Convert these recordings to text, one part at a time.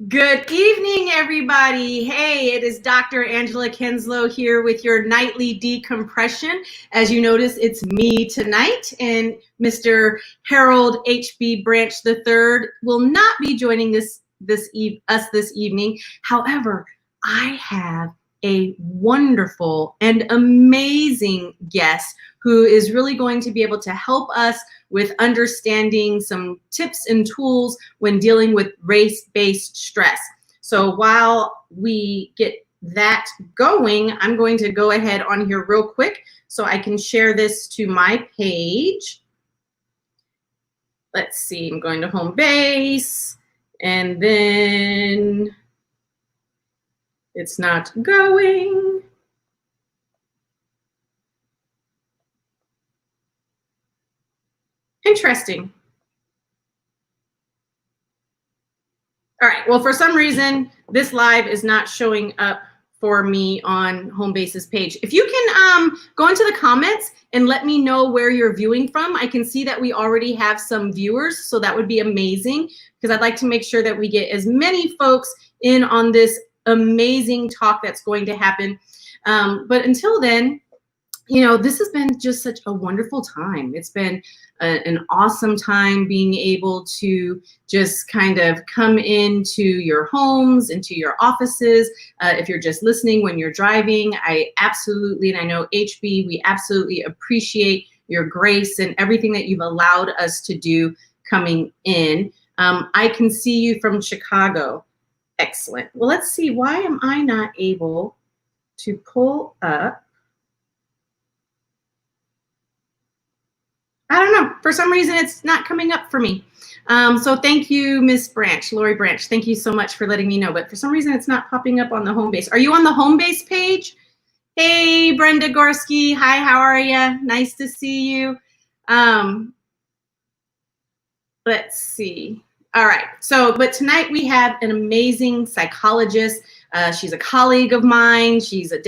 Good evening, everybody. Hey, it is Dr. Angela Kenslow here with your nightly decompression. As you notice, it's me tonight, and Mr. Harold H.B. Branch III will not be joining us this evening. However, I have a wonderful and amazing guest who is really going to be able to help us with understanding some tips and tools when dealing with race-based stress. So while we get that going, I'm going to go ahead on here real quick so I can share this to my page. Let's see, I'm going to home base, and then it's not going. Interesting. All right, well, for some reason, this live is not showing up for me on Homebase's page. If you can go into the comments and let me know where you're viewing from. I can see that we already have some viewers, so that would be amazing because I'd like to make sure that we get as many folks in on this amazing talk that's going to happen. But until then, you know, this has been just such a wonderful time. It's been an awesome time being able to just kind of come into your homes, into your offices. If you're just listening when you're driving, I absolutely, and I know HB, we absolutely appreciate your grace and everything that you've allowed us to do coming in. I can see you from Chicago. Excellent. Well, let's see. Why am I not able to pull up? I don't know. For some reason, it's not coming up for me. So thank you, Miss Branch, Lori Branch. Thank you so much for letting me know. But for some reason, it's not popping up on the home base. Are you on the home base page? Hey, Brenda Gorski. Hi, how are you? Nice to see you. Let's see. All right. So, but tonight we have an amazing psychologist. She's a colleague of mine. She's a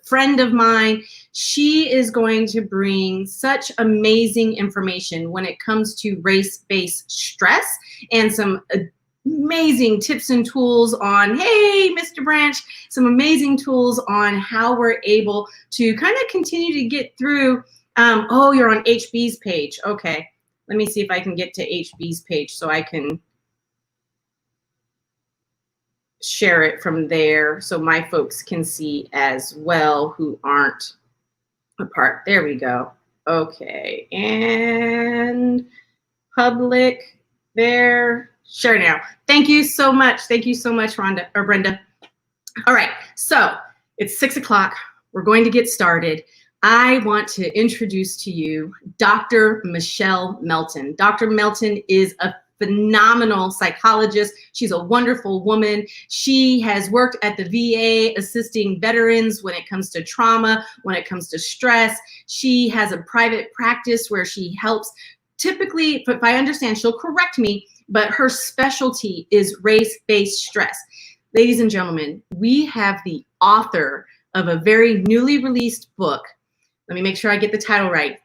friend of mine. She is going to bring such amazing information when it comes to race-based stress and some amazing tips and tools on, hey, Mr. Branch, some amazing tools on how we're able to kind of continue to get through. Oh, you're on HB's page. Okay. Let me see if I can get to HB's page so I can share it from there so my folks can see as well who aren't a part. There we go. Okay, and public there. Share now. Thank you so much. Thank you so much, Rhonda or Brenda. All right, so it's 6 o'clock. We're going to get started. I want to introduce to you Dr. Michelle Melton. Dr. Melton is a phenomenal psychologist. She's a wonderful woman. She has worked at the VA assisting veterans when it comes to trauma, when it comes to stress. She has a private practice where she helps, typically, if I understand, she'll correct me, but her specialty is race-based stress. Ladies and gentlemen, we have the author of a very newly released book. Let me make sure I get the title right.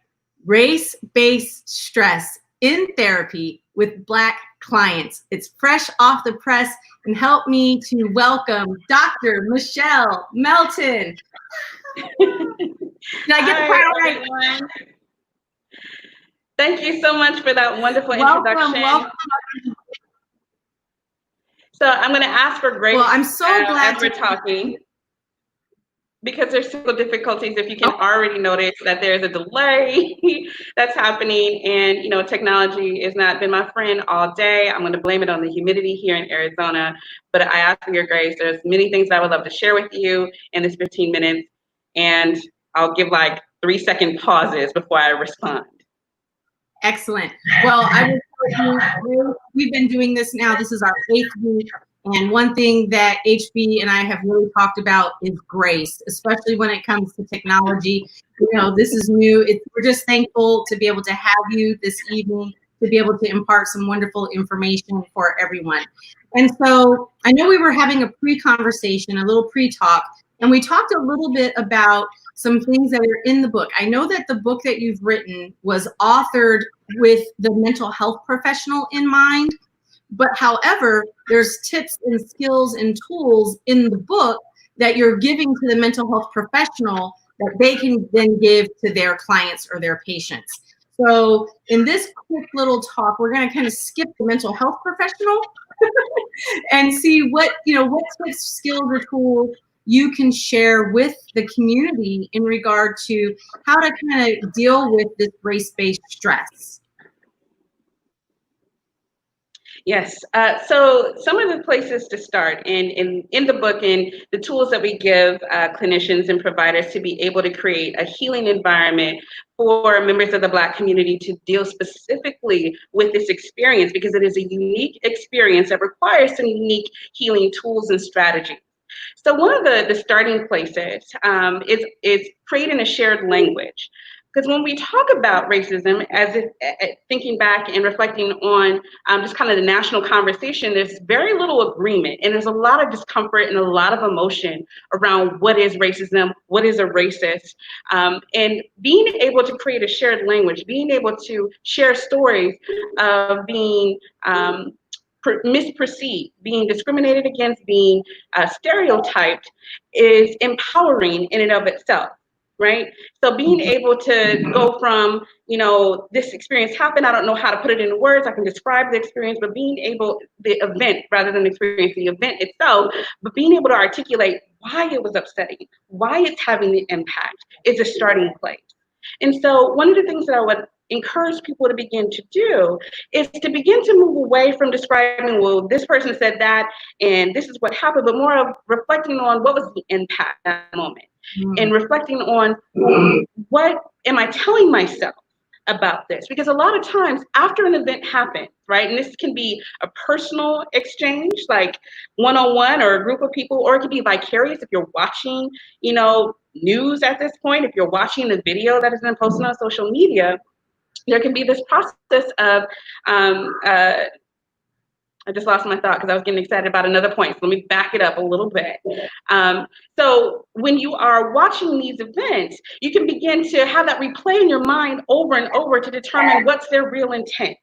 Race-Based Stress in Therapy with Black Clients. It's fresh off the press, and help me to welcome Dr. Michelle Melton. Did I get the title right? Everyone. Thank you so much for that wonderful introduction. Welcome. So I'm going to ask for grace. Well, I'm so glad as we're talking, because there's technical difficulties. If you can already notice that there's a delay that's happening, and you know, technology has not been my friend all day. I'm going to blame it on the humidity here in Arizona, but I ask for your grace. There's many things that I would love to share with you in this 15 minutes, and I'll give like 3-second pauses before I respond. Excellent. Well, I will tell you, we've been doing this now. This is our 8th week. And one thing that HB and I have really talked about is grace, especially when it comes to technology. You know, this is new. We're just thankful to be able to have you this evening, to be able to impart some wonderful information for everyone. And so I know we were having a pre-conversation, a little pre-talk, and we talked a little bit about some things that are in the book. I know that the book that you've written was authored with the mental health professional in mind, But however, there's tips and skills and tools in the book that you're giving to the mental health professional that they can then give to their clients or their patients. So in this quick little talk, we're going to kind of skip the mental health professional and see what tips, skills, or tools you can share with the community in regard to how to kind of deal with this race-based stress. Yes. So some of the places to start in the book and the tools that we give clinicians and providers to be able to create a healing environment for members of the Black community to deal specifically with this experience, because it is a unique experience that requires some unique healing tools and strategies. So one of the starting places is creating a shared language. Because when we talk about racism, as if thinking back and reflecting on just kind of the national conversation, there's very little agreement, and there's a lot of discomfort and a lot of emotion around what is racism, what is a racist, and being able to create a shared language, being able to share stories of being misperceived, being discriminated against, being stereotyped is empowering in and of itself. Right? So being able to go from, this experience happened, I don't know how to put it into words, I can describe the experience, but being able, the event, rather than experiencing the event itself, but being able to articulate why it was upsetting, why it's having the impact is a starting place. And so one of the things that I would encourage people to begin to do is to begin to move away from describing, well, this person said that, and this is what happened, but more of reflecting on what was the impact at that moment. And reflecting on what am I telling myself about this? Because a lot of times after an event happens, right, and this can be a personal exchange, like one-on-one or a group of people, or it could be vicarious if you're watching, news at this point, if you're watching the video that has been posted on social media, there can be this process of I just lost my thought because I was getting excited about another point. So let me back it up a little bit. So when you are watching these events, you can begin to have that replay in your mind over and over to determine what's their real intent,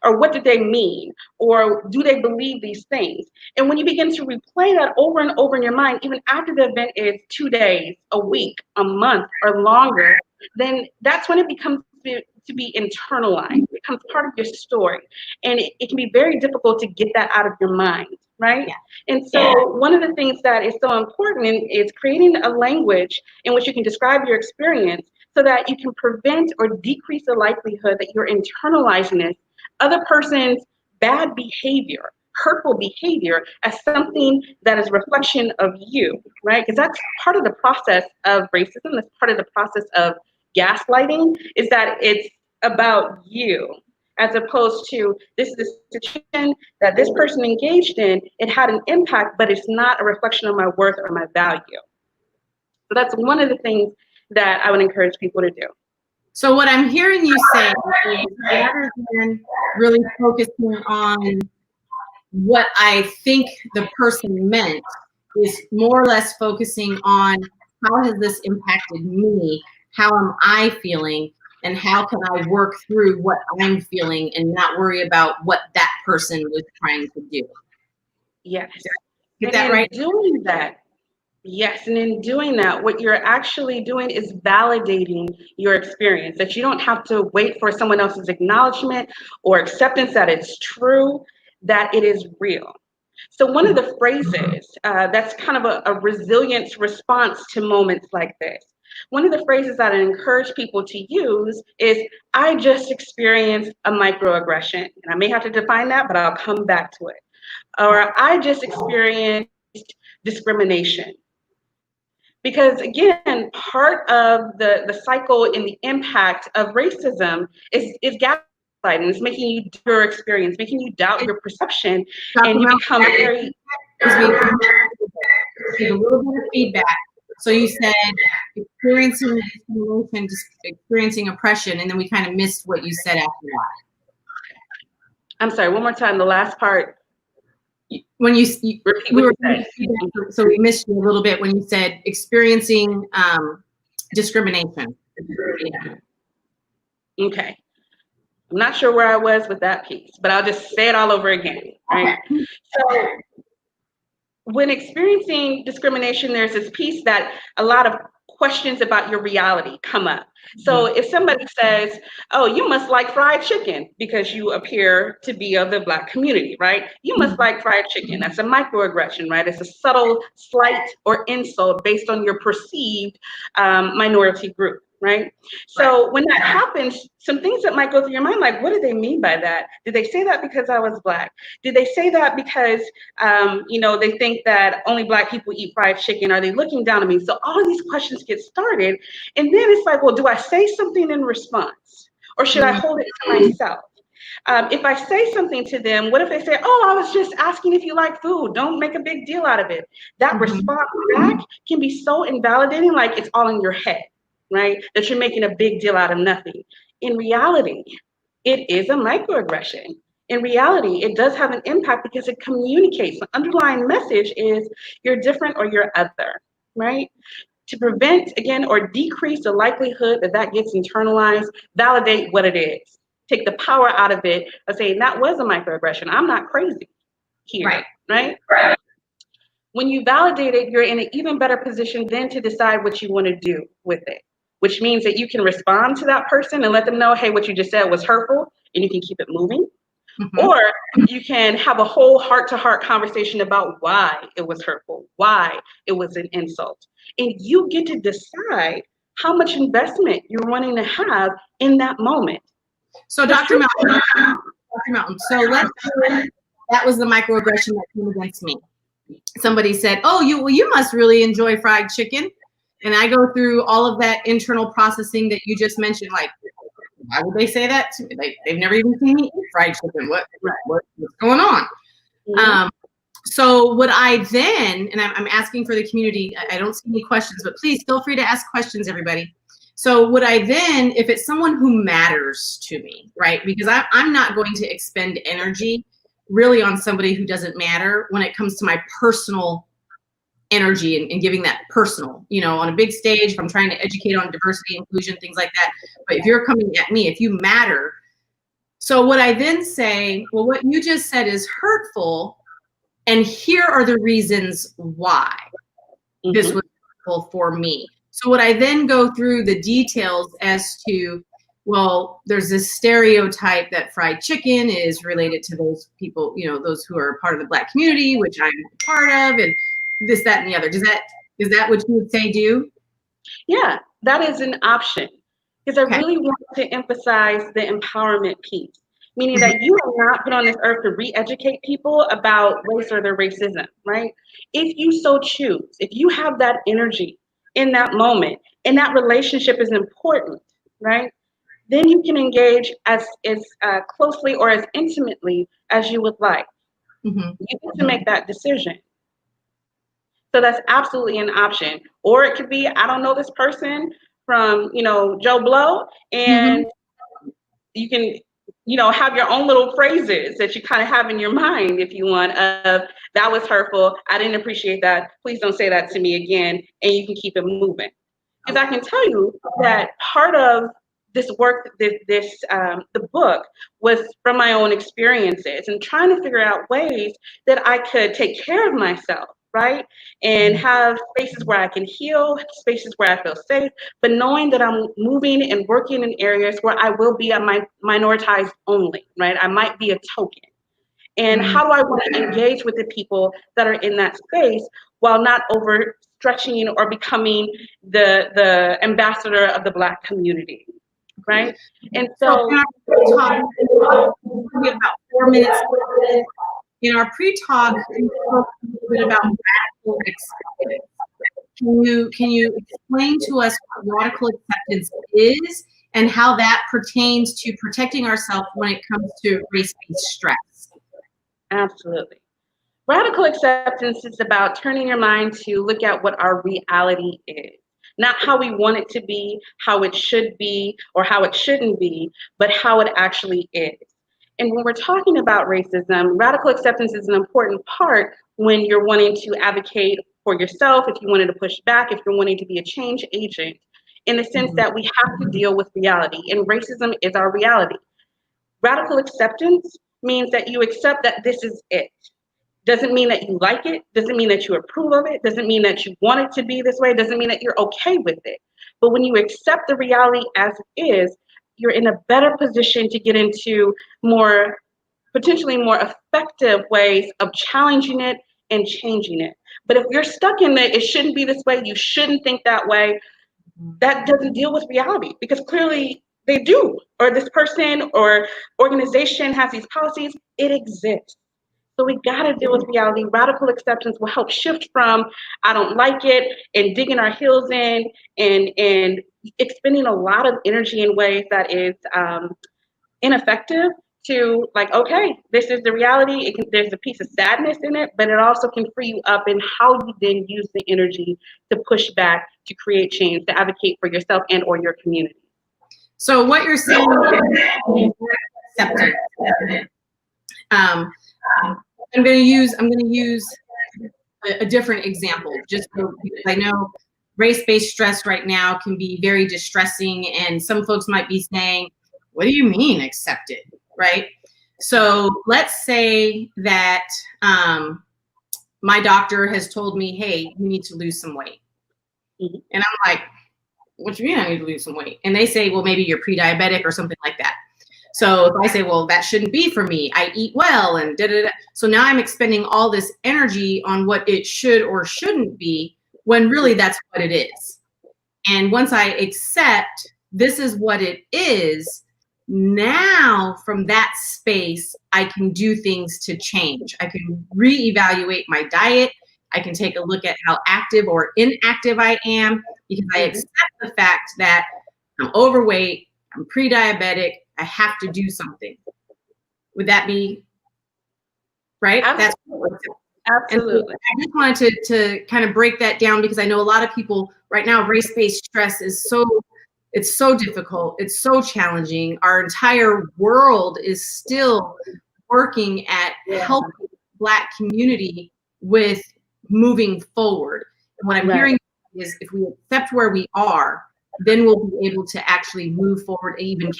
or what did they mean, or do they believe these things? And when you begin to replay that over and over in your mind, even after the event is 2 days, a week, a month, or longer, then that's when it becomes to be internalized. It becomes part of your story. And it can be very difficult to get that out of your mind, right? Yeah. And so one of the things that is so important is creating a language in which you can describe your experience so that you can prevent or decrease the likelihood that you're internalizing this other person's bad behavior, hurtful behavior, as something that is a reflection of you, right? Because that's part of the process of racism, that's part of the process of gaslighting, is that it's about you, as opposed to this is a situation that this person engaged in, it had an impact, but it's not a reflection of my worth or my value. So that's one of the things that I would encourage people to do. So what I'm hearing you say is, rather than really focusing on what I think the person meant, is more or less focusing on how has this impacted me, how am I feeling, and how can I work through what I'm feeling and not worry about what that person was trying to do. Yes. Get that right? Doing that. Yes, and in doing that, what you're actually doing is validating your experience, that you don't have to wait for someone else's acknowledgement or acceptance that it's true, that it is real. So one of the phrases that's kind of a resilience response to moments like this, one of the phrases that I encourage people to use is, I just experienced a microaggression. And I may have to define that, but I'll come back to it. Or I just experienced discrimination. Because again, part of the cycle and the impact of racism is gaslighting. It's making you doubt your experience, making you doubt your perception, and you become very. Give a little bit of feedback. So you said experiencing discrimination, experiencing oppression, and then we kind of missed what you said after that. I'm sorry, one more time, the last part. When you so we missed you a little bit when you said experiencing discrimination. Okay. I'm not sure where I was with that piece, but I'll just say it all over again, right? So when experiencing discrimination, there's this piece that a lot of questions about your reality come up. So if somebody says, oh, you must like fried chicken because you appear to be of the Black community, right? You must like fried chicken. That's a microaggression, right? It's a subtle slight or insult based on your perceived minority group, right? So when that happens, some things that might go through your mind, like, what do they mean by that? Did they say that because I was Black? Did they say that because, they think that only Black people eat fried chicken? Are they looking down on me? So all of these questions get started. And then it's like, well, do I say something in response? Or should I hold it to myself? If I say something to them, what if they say, oh, I was just asking if you like food. Don't make a big deal out of it. That response back can be so invalidating, like it's all in your head, right? That you're making a big deal out of nothing. In reality, it is a microaggression. In reality, it does have an impact because it communicates. The underlying message is you're different or you're other, right? To prevent, again, or decrease the likelihood that that gets internalized, validate what it is. Take the power out of it of saying that was a microaggression. I'm not crazy here, right? When you validate it, you're in an even better position then to decide what you want to do with it, which means that you can respond to that person and let them know, hey, what you just said was hurtful, and you can keep it moving. Or you can have a whole heart-to-heart conversation about why it was hurtful, why it was an insult. And you get to decide how much investment you're wanting to have in that moment. So Dr. Melton, so let's say that was the microaggression that came against me. Somebody said, oh, you must really enjoy fried chicken. And I go through all of that internal processing that you just mentioned, like, why would they say that to me? They've never even seen me eat fried chicken. What's going on? So would I then, and I'm asking for the community, I don't see any questions, but please feel free to ask questions, everybody. So would I then, if it's someone who matters to me, right? Because I'm not going to expend energy really on somebody who doesn't matter when it comes to my personal energy and giving that personal, on a big stage, if I'm trying to educate on diversity, inclusion, things like that. But if you're coming at me, if you matter, so would I then say, well, what you just said is hurtful, and here are the reasons why this was hurtful for me. So would I then go through the details as to, well, there's this stereotype that fried chicken is related to those people, those who are part of the Black community, which I'm part of, and this, that, and the other. Is that what you would say do? Yeah, that is an option. Because I really want to emphasize the empowerment piece, meaning that you are not put on this earth to re-educate people about race or their racism, right? If you so choose, if you have that energy in that moment, and that relationship is important, right? Then you can engage as closely or as intimately as you would like. You get to make that decision. So that's absolutely an option. Or it could be, I don't know this person from, Joe Blow, and you can, have your own little phrases that you kind of have in your mind, if you want, of that was hurtful, I didn't appreciate that, please don't say that to me again, and you can keep it moving. Because I can tell you that part of this work, the book, was from my own experiences and trying to figure out ways that I could take care of myself, right? And have spaces where I can heal, spaces where I feel safe, but knowing that I'm moving and working in areas where I will be a minoritized only, right? I might be a token. And how do I want to engage with the people that are in that space while not overstretching or becoming the ambassador of the Black community, right? And so we have about 4 minutes. In our pre-talk, we spoke a little bit about radical acceptance. Can you explain to us what radical acceptance is and how that pertains to protecting ourselves when it comes to race-based stress? Absolutely. Radical acceptance is about turning your mind to look at what our reality is. Not how we want it to be, how it should be, or how it shouldn't be, but how it actually is. And when we're talking about racism, radical acceptance is an important part when you're wanting to advocate for yourself, if you wanted to push back, if you're wanting to be a change agent, in the sense that we have to deal with reality, and racism is our reality. Radical acceptance means that you accept that this is it. Doesn't mean that you like it, doesn't mean that you approve of it, doesn't mean that you want it to be this way, doesn't mean that you're okay with it. But when you accept the reality as it is, you're in a better position to get into potentially more effective ways of challenging it and changing it. But if you're stuck in it shouldn't be this way, you shouldn't think that way, that doesn't deal with reality, because clearly they do, or this person or organization has these policies, it exists. So we got to deal with reality. Radical acceptance will help shift from I don't like it and digging our heels in and expending a lot of energy in ways that is ineffective to like, okay, this is the reality. There's a piece of sadness in it, but it also can free you up in how you then use the energy to push back, to create change, to advocate for yourself and or your community. So what you're saying is acceptance. I'm going to use a different example, just because I know race-based stress right now can be very distressing, and some folks might be saying, what do you mean accept it, right? So let's say that my doctor has told me, hey, you need to lose some weight. Mm-hmm. And I'm like, what do you mean I need to lose some weight? And they say, well, maybe you're pre-diabetic or something like that. So if I say, well, that shouldn't be for me, I eat well and da-da-da. So now I'm expending all this energy on what it should or shouldn't be, when really that's what it is. And once I accept this is what it is, now from that space, I can do things to change. I can reevaluate my diet. I can take a look at how active or inactive I am, because I accept the fact that I'm overweight, I'm pre-diabetic, I have to do something. Would that be right? Absolutely. Absolutely. So I just wanted to kind of break that down, because I know a lot of people right now, race-based stress is it's so difficult. It's so challenging. Our entire world is still working at helping the Black community with moving forward. And what I'm hearing is if we accept where we are, then we'll be able to actually move forward and even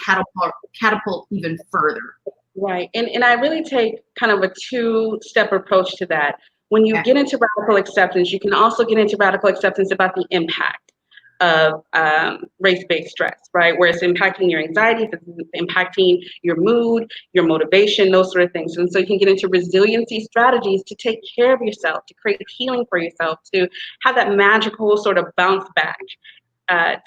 catapult even further. Right. And I really take kind of a two-step approach to that. When you get into radical acceptance, you can also get into radical acceptance about the impact of race-based stress, right? Where it's impacting your anxiety, it's impacting your mood, your motivation, those sort of things. And so you can get into resiliency strategies to take care of yourself, to create healing for yourself, to have that magical sort of bounce back.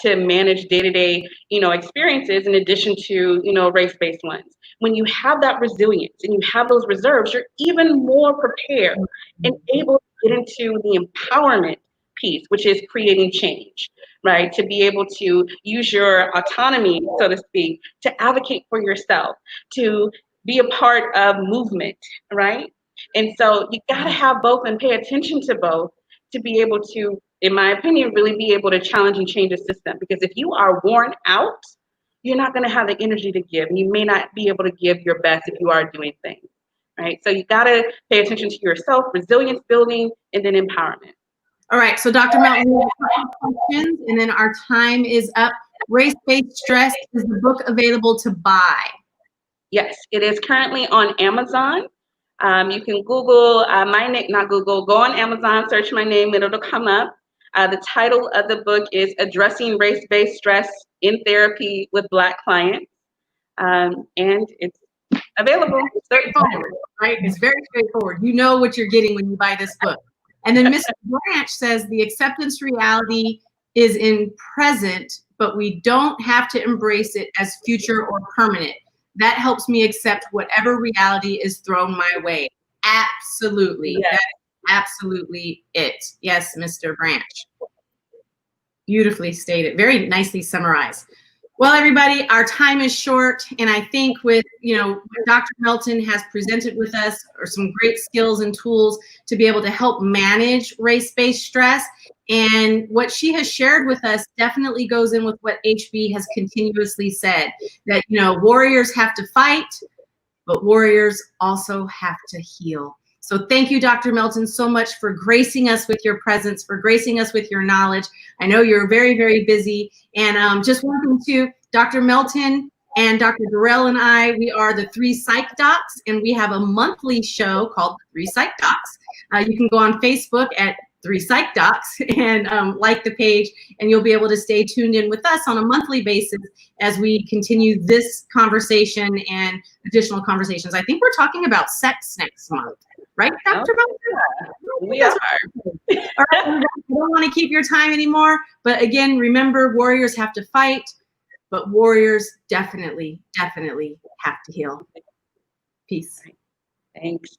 To manage day-to-day, experiences in addition to, race-based ones. When you have that resilience and you have those reserves, you're even more prepared and able to get into the empowerment piece, which is creating change, right? To be able to use your autonomy, so to speak, to advocate for yourself, to be a part of movement, right? And so you got to have both and pay attention to both to be able to, in my opinion, really be able to challenge and change the system. Because if you are worn out, you're not going to have the energy to give. And you may not be able to give your best if you are doing things, right? So you got to pay attention to yourself, resilience building, and then empowerment. All right. So Dr. Melton, we have a couple questions, and then our time is up. Race-Based Stress, is the book available to buy? Yes, it is currently on Amazon. You can Google my name, not Google, go on Amazon, search my name, and it'll come up. The title of the book is Addressing Race-Based Stress in Therapy with Black Clients. And it's available. Straightforward, right? It's very straightforward. You know what you're getting when you buy this book. And then Mr. Branch says the acceptance reality is in present, but we don't have to embrace it as future or permanent. That helps me accept whatever reality is thrown my way. Absolutely. Yes. That's absolutely it. Yes, Mr. Branch. Beautifully stated. Very nicely summarized. Well, everybody, our time is short, and I think with, what Dr. Melton has presented with us are some great skills and tools to be able to help manage race-based stress. And what she has shared with us definitely goes in with what HB has continuously said, that, warriors have to fight, but warriors also have to heal. So thank you, Dr. Melton, so much for gracing us with your presence, for gracing us with your knowledge. I know you're very, very busy. And just wanting to, Dr. Melton And Dr. Durrell and I, we are the 3 Psych Docs, and we have a monthly show called the 3 Psych Docs. You can go on Facebook at 3 Psych Docs and like the page, and you'll be able to stay tuned in with us on a monthly basis as we continue this conversation and additional conversations. I think we're talking about sex next month, right, Dr. Melton? We are. All right, I don't want to keep your time anymore, but again, remember, warriors have to fight, but warriors definitely have to heal. Peace. Thanks.